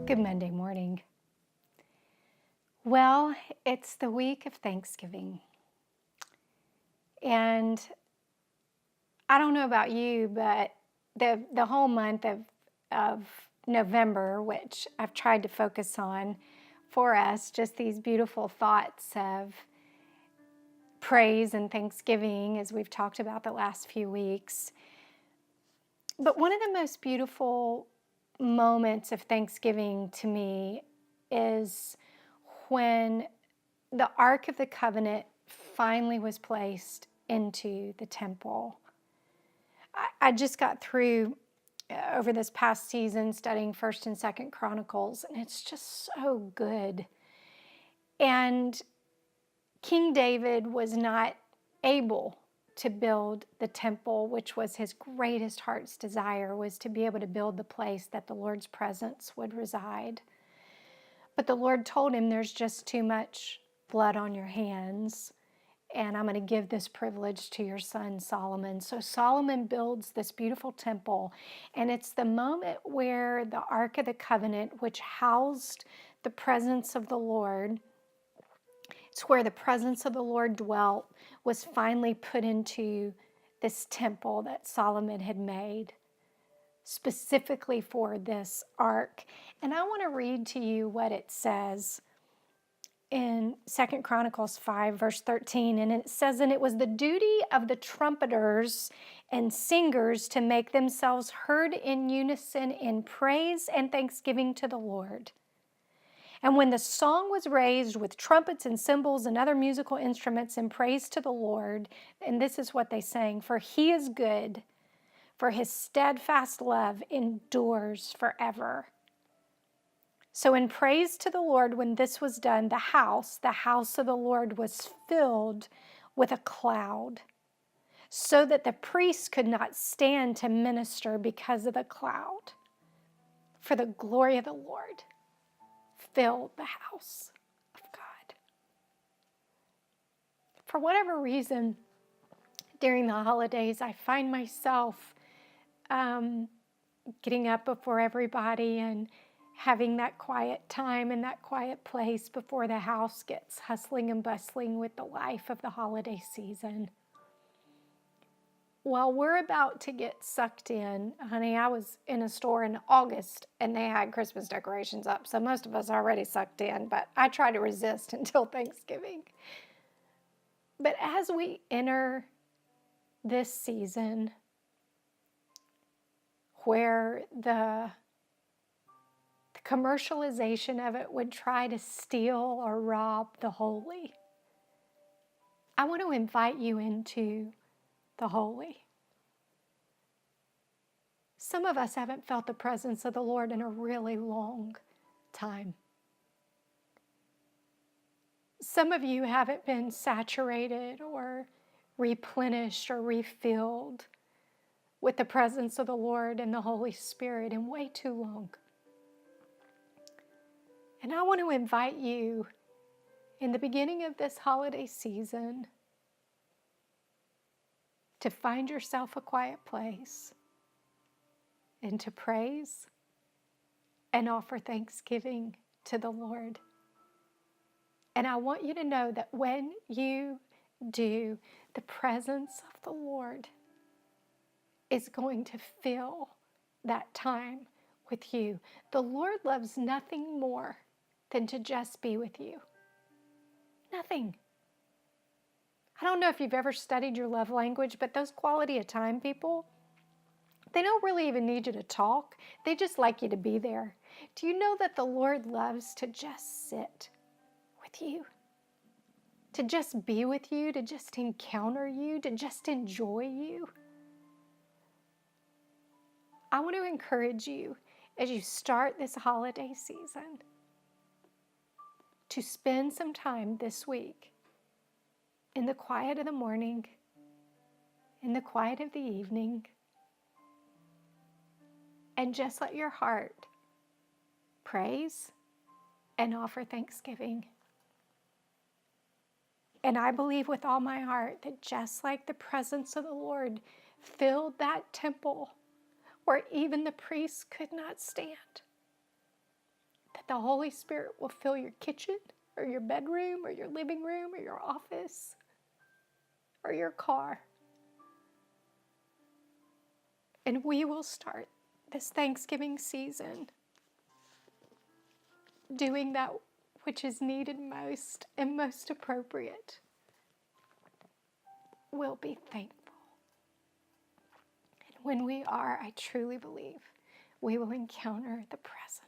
Good Monday morning. Well, it's the week of Thanksgiving. And I don't know about you, but the whole month of November, which I've tried to focus on for us, just these beautiful thoughts of praise and thanksgiving, as we've talked about the last few weeks. But one of the most beautiful moments of Thanksgiving to me is when the Ark of the Covenant finally was placed into the temple. I just got through over this past season studying 1st and 2nd Chronicles, and it's just so good. And King David was not able to build the temple, which was his greatest heart's desire, was to be able to build the place that the Lord's presence would reside. But the Lord told him, there's just too much blood on your hands, and I'm going to give this privilege to your son Solomon. So Solomon builds this beautiful temple, and it's the moment where the Ark of the Covenant, which housed the presence of the Lord, it's where the presence of the Lord dwelt, was finally put into this temple that Solomon had made specifically for this ark. And I want to read to you what it says in 2nd Chronicles 5, verse 13. And it says, "And it was the duty of the trumpeters and singers to make themselves heard in unison in praise and thanksgiving to the Lord. And when the song was raised with trumpets and cymbals and other musical instruments in praise to the Lord," and this is what they sang, "for he is good, for his steadfast love endures forever." So in praise to the Lord, when this was done, the house of the Lord was filled with a cloud, so that the priests could not stand to minister because of the cloud. For the glory of the Lord filled the house of God. For whatever reason, during the holidays, I find myself getting up before everybody and having that quiet time and that quiet place before the house gets hustling and bustling with the life of the holiday season. Well, we're about to get sucked in. Honey, I was in a store in August and they had Christmas decorations up, so most of us are already sucked in, but I try to resist until Thanksgiving. But as we enter this season where the commercialization of it would try to steal or rob the holy, I want to invite you into the holy. Some of us haven't felt the presence of the Lord in a really long time. Some of you haven't been saturated or replenished or refilled with the presence of the Lord and the Holy Spirit in way too long. And I want to invite you in the beginning of this holiday season to find yourself a quiet place and to praise and offer thanksgiving to the Lord. And I want you to know that when you do, the presence of the Lord is going to fill that time with you. The Lord loves nothing more than to just be with you. Nothing. I don't know if you've ever studied your love language, but those quality of time people, they don't really even need you to talk. They just like you to be there. Do you know that the Lord loves to just sit with you? To just be with you, to just encounter you, to just enjoy you? I want to encourage you as you start this holiday season to spend some time this week in the quiet of the morning, in the quiet of the evening, and just let your heart praise and offer thanksgiving. And I believe with all my heart that just like the presence of the Lord filled that temple where even the priests could not stand, that the Holy Spirit will fill your kitchen or your bedroom or your living room or your office or your car. And we will start this Thanksgiving season doing that which is needed most and most appropriate. We'll be thankful. And when we are, I truly believe we will encounter the presence